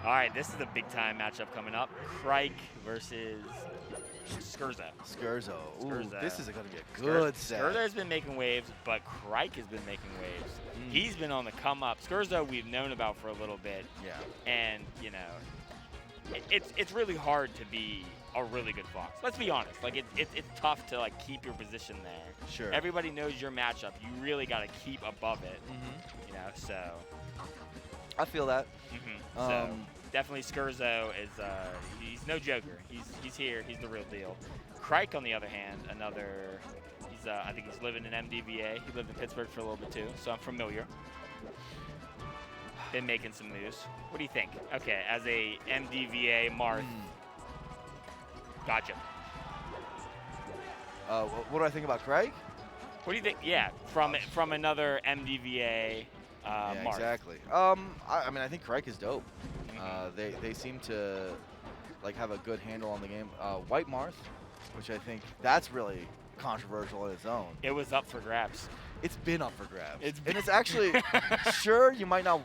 All right, this is a big-time matchup coming up. Khryke versus Skerzo. Skerzo. Ooh, Skerzo. this is going to be a good set. Skerzo's been making waves, but Khryke has been making waves. He's been on the come up. Skerzo we've known about for a little bit. Yeah. And, you know, it's really hard to be a really good Fox. Let's be honest. Like, it's tough to, like, keep your position there. Sure. Everybody knows your matchup. You really got to keep above it, you know, so. I feel that. So definitely Skerzo is he's no joker. He's here. He's the real deal. Khryke, on the other hand, he's I think he's living in MDVA. He lived in Pittsburgh for a little bit too, so I'm familiar. Been making some moves. What do you think? Okay, as a MDVA Marth. Gotcha. What do I think about Khryke? What do you think? Yeah, from another MDVA. Yeah, Marth. exactly. I mean, I think Khryke is dope. They seem to like have a good handle on the game. White Marth, which I think that's really controversial in its own. It was up for grabs. It's been up for grabs. And it's actually sure you might not,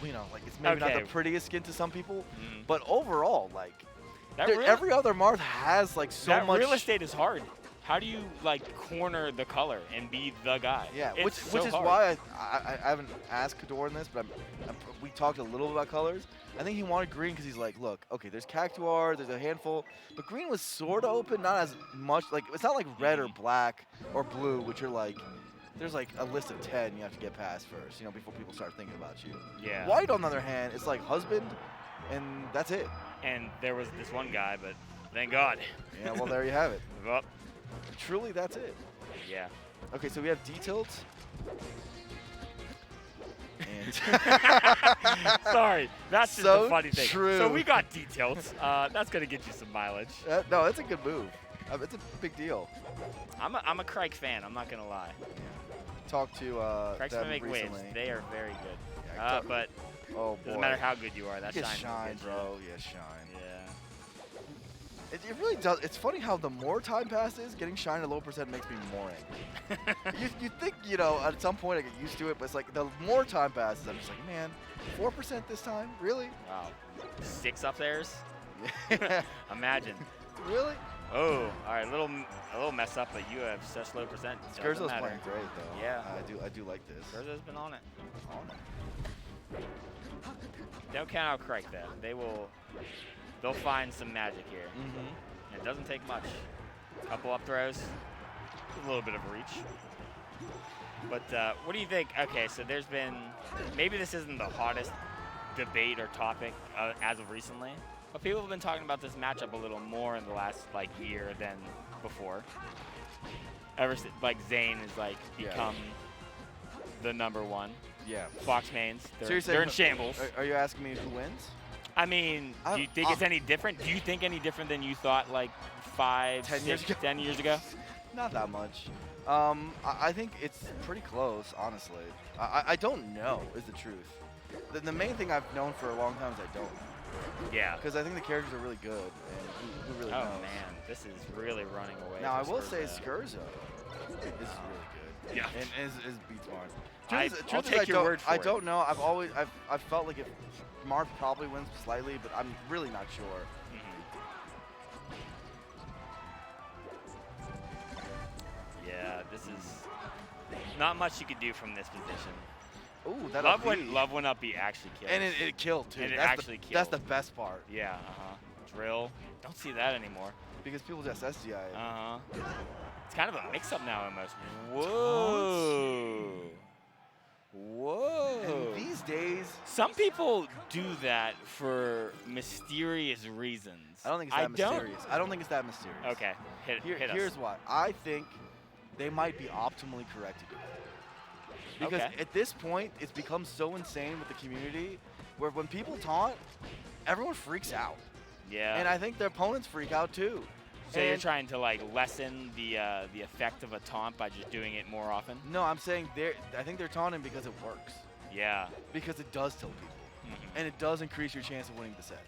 you know, like it's maybe not Okay. the prettiest skin to some people, but overall, like That every other Marth has like so that much. real estate is hard. How do you like corner the color and be the guy? Yeah, It's which so is hard. why I haven't asked Kador in this, but we talked a little about colors. I think he wanted green because he's like, look, okay, there's Cactuar, there's a handful, but green was sort of open, not as much. Like it's not like red or black or blue, which are like, there's like a list of 10 you have to get past first, you know, before people start thinking about you. Yeah. White, on the other hand, it's like husband, and that's it. And there was this one guy, but thank God. Yeah, well, there you have it. Well, Truly, that's it. yeah. Okay, so we have D-tilts. And Sorry, that's just So the funny thing. true. So we got details. That's gonna get you some mileage. no, that's a good move. It's a big deal. I'm a Khryke fan. I'm not gonna lie. Talked to Khryke's them gonna make recently. waves. They are very good. Yeah, But oh boy. doesn't matter how good you are. That You get shine, shine, gets you. bro. Yeah, shine. Yeah. It really does. It's funny how the more time passes, getting shine at low percent makes me more angry. you think, you know, at some point I get used to it, but it's like the more time passes, I'm just like, man, 4% this time? Really? Wow. 6 up there's? Yeah. Imagine. Really? Oh, all right, a little mess up, but you have such low percent. Skerzo's Doesn't matter. playing great though. Yeah. I do like this. Skerzo's been on it. Don't count out Khryke though. They'll find some magic here. And it doesn't take much. A couple up throws, a little bit of reach. But what do you think? Okay, so there's been, maybe this isn't the hottest debate or topic as of recently, but people have been talking about this matchup a little more in the last like year than before. Ever since like Zane has like become the #1. Yeah. Fox mains, So you're they're in saying- shambles. Are you asking me who wins? I mean, do you think it's any different? Do you think any different than you thought like 5, 10 years 6, ago? 10 years ago? Not that much. I think it's pretty close, honestly. I don't know is the truth. The main thing I've known for a long time is I don't know. Yeah. Because I think the characters are really good, and who really Oh knows? man, this is really running away. Now, I from will say Skerzo. Skerzo is really good. Yeah. And is beats Marth. I'll take your word for I it. don't know. I've felt like if Marth probably wins slightly, but I'm really not sure. Yeah, this is not much you could do from this position. Ooh, that Love went up, he actually killed. And it killed too. And it That's actually the, That's killed. the best part. Yeah, Drill. Don't see that anymore. Because people just SDI it. It's kind of a mix-up now almost. Whoa. Whoa. And these days, Some people do that for mysterious reasons. I don't think it's that mysterious. I don't think it's that mysterious. Okay, hit Here's us. why. I think they might be optimally correct to do it. Because Okay. at this point, it's become so insane with the community where when people taunt, everyone freaks out. Yeah. And I think their opponents freak out too. So you're And- trying to like lessen the effect of a taunt by just doing it more often? No, I'm saying I think they're taunting because it works. Yeah. Because it does tilt people. And it does increase your chance of winning the set.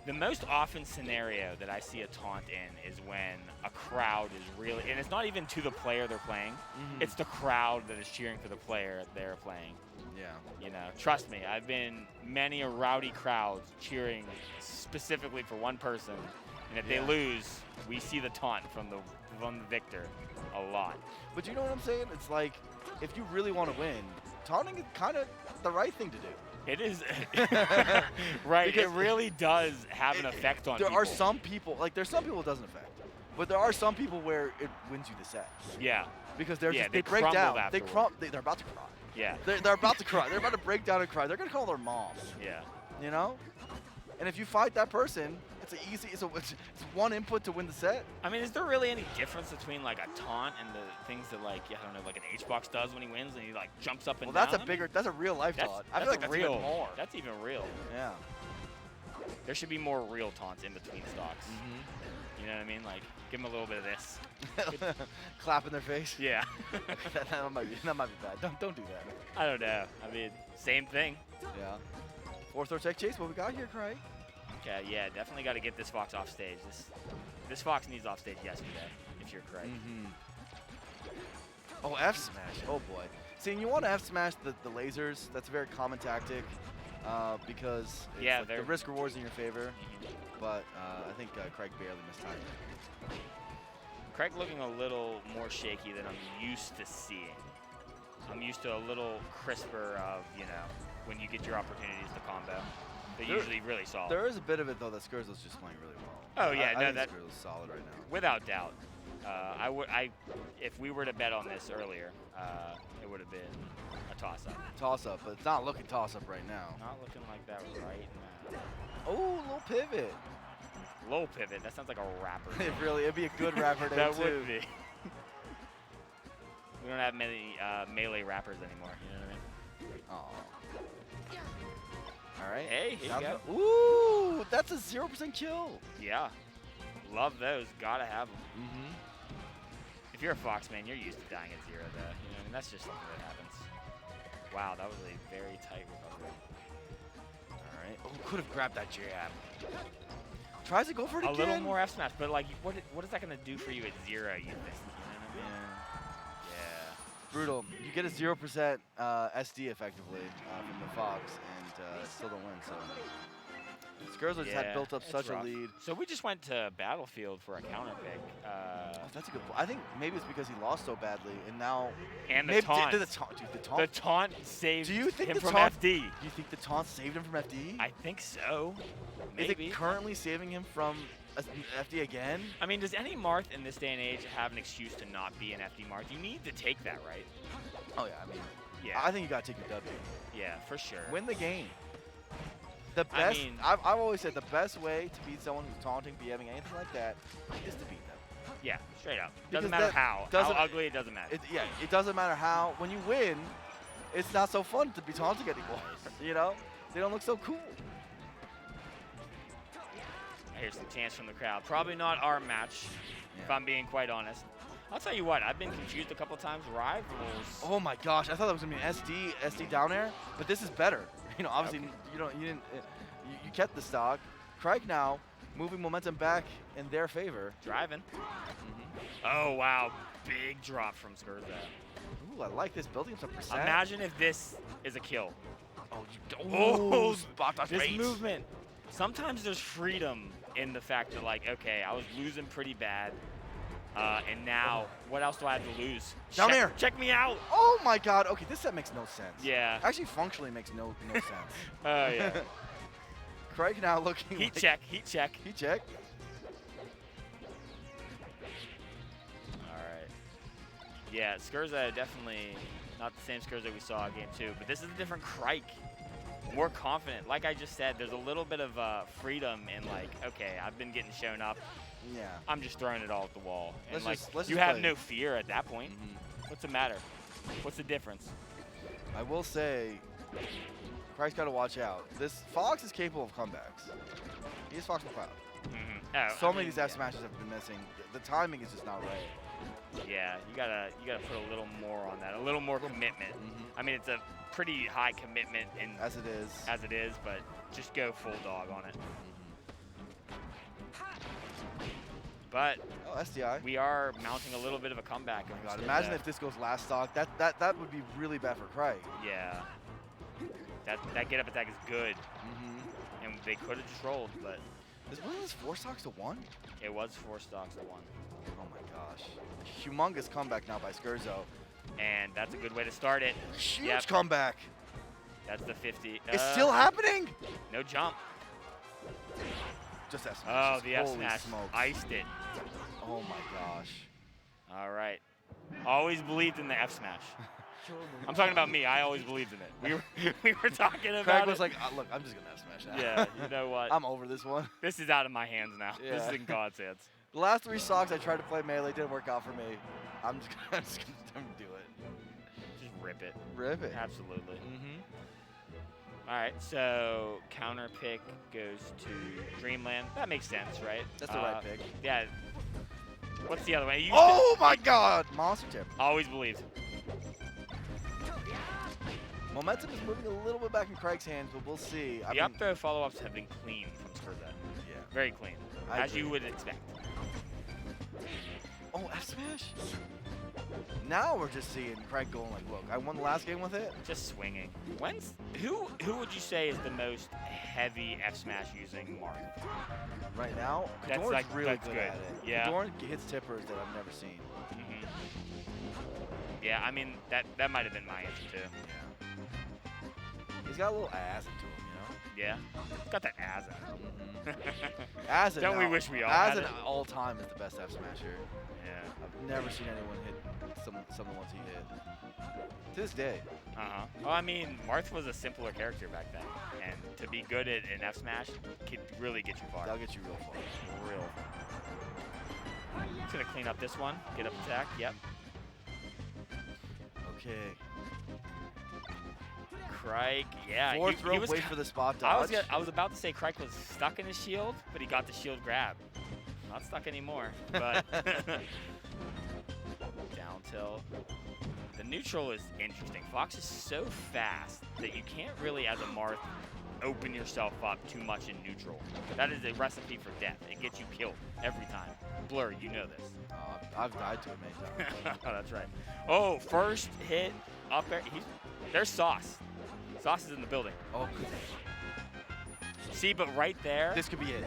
The most often scenario that I see a taunt in is when a crowd is really, and it's not even to the player they're playing, it's the crowd that is cheering for the player they're playing. Yeah. You know, trust me, I've been many a rowdy crowds cheering specifically for one person, and if they lose, we see the taunt from the victor a lot. But you know what I'm saying? It's like, if you really want to win, taunting is kind of the right thing to do. It is. Right, because it really does have an effect on there people. are some people, like there's some people it doesn't affect, but there are some people where it wins you the set. Yeah. Because they're just, they break crumble down. afterward. They're about to cry. Yeah. They're about to cry. They're about to break down and cry. They're going to call their mom. Yeah. You know? And if you fight that person, it's one input to win the set. I mean, is there really any difference between like a taunt and the things that like, I don't know, like an H-box does when he wins and he like jumps up and down? Well, that's a real life taunt. I feel like that's real. even more. That's even real. Yeah. There should be more real taunts in between stocks. You know what I mean? Like, give them a little bit of this. Clap in their face. Yeah. that might be bad. Don't do that. I don't know. I mean, same thing. Yeah. Fourth or tech chase. What we got here, Khryke? Okay, yeah, definitely got to get this fox off stage. This fox needs off stage yesterday, if you're correct. Oh, F smash. Oh boy. See, and you want to F smash the lasers. That's a very common tactic because it's like the risk rewards in your favor. But I think Khryke barely missed time. Khryke looking a little more shaky than I'm used to seeing. I'm used to a little crisper of, you know, when you get your opportunities to combo. They're usually really solid. There is a bit of it, though, that Skerzo's just playing really well. Oh, yeah. I think Skerzo's solid right now. Without doubt. If we were to bet on this earlier, it would have been a toss-up. Toss-up, but it's not looking toss-up right now. Not looking like that right now. Oh, little pivot. Low pivot. That sounds like a rapper. It'd be a good rapper name, That too. would be. We don't have many melee rappers anymore, you know what I mean? All right. Hey, here you go. Ooh, that's a 0% kill. Yeah. Love those. Gotta have them. If you're a Fox man, you're used to dying at 0, though. You know, I mean, that's just something that happens. Wow, that was a very tight recovery. All right. Oh, could have grabbed that jab. Tries to go for it again. A little more F smash, but like, what is that gonna do for you at 0? You think? You know what I mean? Yeah. Brutal. You get a 0% SD effectively from the Fox, and still don't win. So Skerzo just had built up such a lead. So we just went to Battlefield for a counter pick. That's a good point. I think maybe it's because he lost so badly, and now and the taunt. The taunt The taunt saved him from FD. Do you think the taunt saved him from FD? I think so. Maybe. Is it currently saving him from FD again? I mean, does any Marth in this day and age have an excuse to not be an FD Marth? You need to take that, right? Oh, yeah. I mean, yeah. I think you got to take your W. Yeah, for sure. Win the game. The best, I've always said the best way to beat someone who's taunting, BMing, anything like that, is to beat them. Yeah, straight up. Doesn't matter how. How ugly, it doesn't matter. It doesn't matter how. When you win, it's not so fun to be taunting anymore. You know? They don't look so cool. Here's some chants from the crowd. Probably not our match, if I'm being quite honest. I'll tell you what, I've been confused a couple times. Rivals. Oh my gosh, I thought that was gonna be an SD down air, but this is better. You know, obviously you kept the stock. Khryke now moving momentum back in their favor. Driving. Oh wow, big drop from Skerzo. Ooh, I like this, building some percent. Imagine if this is a kill. Oh, spot on this face. movement. Sometimes there's freedom in the fact that, like, okay, I was losing pretty bad, and now what else do I have to lose? Down there. Check me out. Oh my God. Okay, this set makes no sense. Yeah. Actually, functionally makes no sense. Oh yeah. Khryke now looking. Heat check. Heat check. Heat check. All right. Yeah, Skerzo definitely not the same Skerzo we saw in Game 2, but this is a different Khryke. More confident. Like I just said, there's a little bit of freedom in, like, okay, I've been getting shown up. Yeah. I'm just throwing it all at the wall. And let's you just have play. no fear at that point. What's the matter? What's the difference? I will say, Khryke's got to watch out. This Fox is capable of comebacks. He is Fox McCloud. Oh, many of these F smashes have been missing. The timing is just not right. Yeah, you gotta put a little more on that, a little more commitment. I mean, it's a pretty high commitment as it is, but just go full dog on it. But SDI. We are mounting a little bit of a comeback. Oh my God, imagine if this goes last stock. That would be really bad for Khryke. Yeah. That get up attack is good, Mm-hmm. and they could have just rolled, but Is one of these 4 stocks to 1? it was 4 stocks to 1. Oh my gosh. Humongous comeback now by Skerzo. And that's a good way to start it. Huge comeback. That's the 50. It's still happening? No jump. Just F smash. Oh, the F Holy smash smokes. iced it. Oh my gosh. All right. Always believed in the F smash. I'm talking about me. I always believed in it. We were talking about Craig it. was like, look, I'm just going to F smash now. Yeah, you know what? I'm over this one. This is out of my hands now. This Yeah. is in God's hands. The last 3 stocks I tried to play melee didn't work out for me. I'm just going to do it. Just rip it. Rip it. Absolutely. Mm-hmm. All right, so counter pick goes to Dreamland. That makes sense, right? That's the right pick. Yeah. What's the other way? Oh my god! Monster tip. Always believed. Momentum is moving a little bit back in Khryke's hands, but we'll see. The up throw follow-ups have been clean from Skerzo. Yeah. Very clean, I as agree. you would expect. Oh, F smash? Now we're just seeing Khryke going like, look, I won the last game with it. Just swinging. Who would you say is the most heavy F smash using Marth? Right now, That's Kadorn's like- really that's good good. at it. Yeah. Kadorn hits tippers that I've never seen. Mm-hmm. Yeah, I mean that might have been my answer too. Yeah. He's got a little ass into him, Yeah, got that ass out. you know? As Don't we wish we all As had an it? all-time is the best F smasher. Yeah. I've never seen anyone hit some of the ones he hit. To this day. Well, I mean, Marth was a simpler character back then, and to be good at an F smash could really get you far. That'll get you real far. Real. Just gonna clean up this one. Get up attack. Yep. Okay. Khryke. Yeah. Fourth he rope, was wait ki- for the spot I was dodge. I was about to say Khryke was stuck in his shield, but he got the shield grab. Not stuck anymore, but down tilt. The neutral is interesting. Fox is so fast that you can't really, as a Marth, open yourself up too much in neutral. That is a recipe for death. It gets you killed every time. Blur, you know this. I've died to it many times. Oh, that's right. Oh, first hit up there. There's Sauce. Sauce is in the building. Oh, See, but right there, this could be it.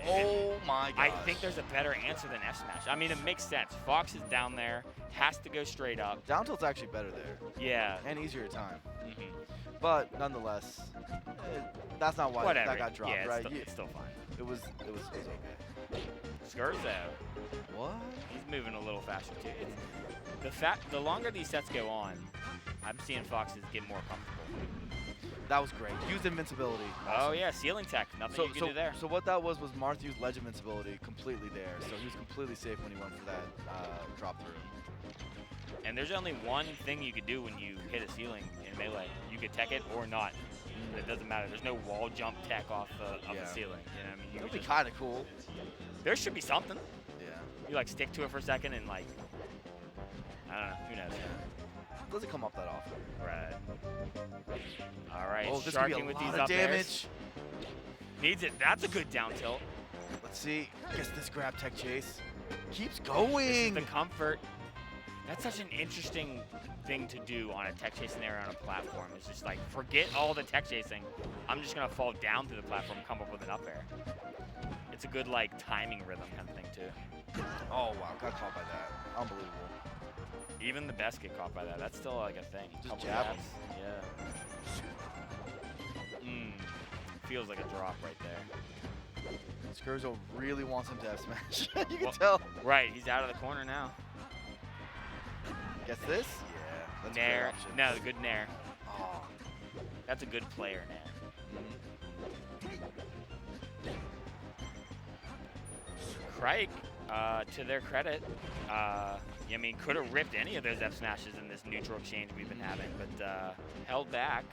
Oh my gosh. I think there's a better answer than F smash. I mean, it makes sense. Fox is down there, has to go straight up. Down tilt's actually better there. Yeah. And easier time. Mm-hmm. But nonetheless, that's not why Whatever. that got dropped, yeah, right? It's still fine. It was okay. Skerzo. What? He's moving a little faster too. The longer these sets go on, I'm seeing Foxes get more comfortable. That was great. Used invincibility. Oh yeah, ceiling tech. Nothing you can do there. So what that was Marth used ledge invincibility completely there. So he was completely safe when he went for that drop through. And there's only one thing you could do when you hit a ceiling in Melee. You could tech it or not. It doesn't matter. There's no wall jump tech off the Yeah. ceiling. You know what I mean? You That would could be just- kind of cool. There should be something. Yeah. You like stick to it for a second and like, I don't know. Who knows? Doesn't come up that often. Right. All right. Oh, this could be Sharking a with lot these of up airs. damage. Needs it. That's a good down tilt. Let's see. Gets this grab tech chase. Keeps This is going. the comfort. That's such an interesting thing to do on a tech chase scenario on a platform. It's just like, forget all the tech chasing. I'm just going to fall down to the platform and come up with an up air. It's a good, like, timing rhythm kind of thing, too. Oh, wow. Got caught by that. Unbelievable. Even the best get caught by that. That's still, like, a thing. Just Couple jab 'em. jabs. Yeah. Feels like a drop right there. Skerzo really wants him to have smash. You can Well- tell. Right, he's out of the corner now. Gets this? Yeah. That's a Nair. great option. No, good Nair. Oh. That's a good player, Nair. Khryke, to their credit, I mean, could have ripped any of those F smashes in this neutral exchange we've been having, but held back.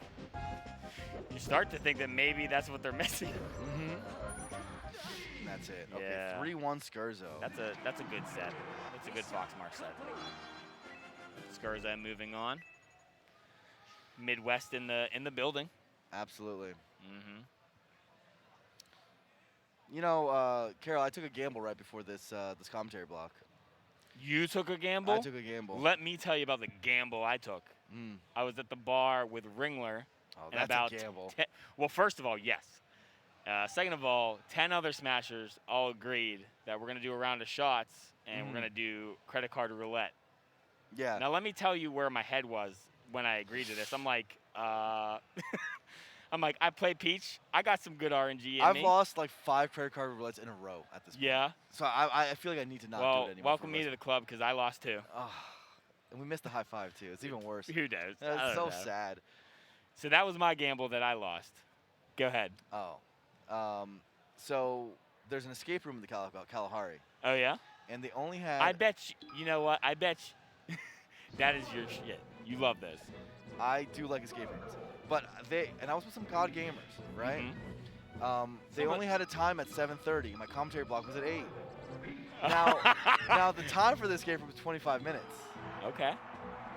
You start to think that maybe that's what they're missing. Mm-hmm. That's it. Okay, Yeah. 3-1 Skerzo. That's a good set. That's a good Foxmark set. Skerzo moving on. Midwest in the building. Absolutely. Mm-hmm. You know, Carol, I took a gamble right before this this commentary block. You took a gamble? I took a gamble. Let me tell you about the gamble I took. Mm. I was at the bar with Ringler, Oh, and that's about a gamble. well, first of all, yes. Second of all, 10 other Smashers all agreed that we're going to do a round of shots and we're going to do credit card roulette. Yeah. Now, let me tell you where my head was when I agreed to this. I'm like, I play Peach. I got some good RNG in I've me. lost like 5 credit card roulettes in a row at this point. Yeah. So I feel like I need to not do it anymore. Welcome me to the club because I lost too. Oh, and we missed the high five too. It's even worse. Who knows? I That's don't so know. sad. So that was my gamble that I lost. Go ahead. Oh. So there's an escape room in the Kalahari, Oh, yeah? and they only had. I bet you know what? I bet that is your shit. You love those. I do like escape rooms, but I was with some COD gamers, right? Mhm. They Someone- only had a time at 7:30. My commentary block was at 8. Now the time for this escape room was 25 minutes, Okay.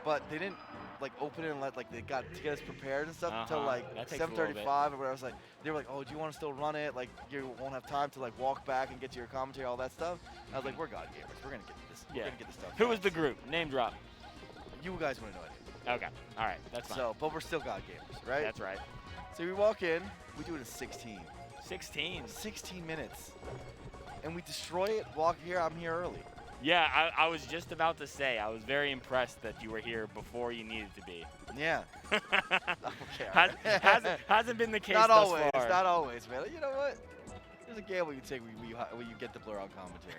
but they didn't like open it and let they got to get us prepared and stuff until Uh-huh. like That takes a little bit. 7:35 or whatever. I was like, they were like, oh, do you want to still run it? Like you won't have time to like walk back and get to your commentary, all that stuff. I was like, we're God gamers. We're gonna get this. Yeah. We're gonna get this stuff. Who was fast. the group? Name drop. You guys want to know it. Okay. All right. That's fine. So, but we're still God gamers, right? That's right. So we walk in, we do it in 16. 16. 16 minutes. And we destroy it, walk here, I'm here early. Yeah, I was just about to say, I was very impressed that you were here before you needed to be. Yeah. Okay. Hasn't been the case Not thus always, far. not always, man. You know what? There's a gamble you take when you get the blur on commentary.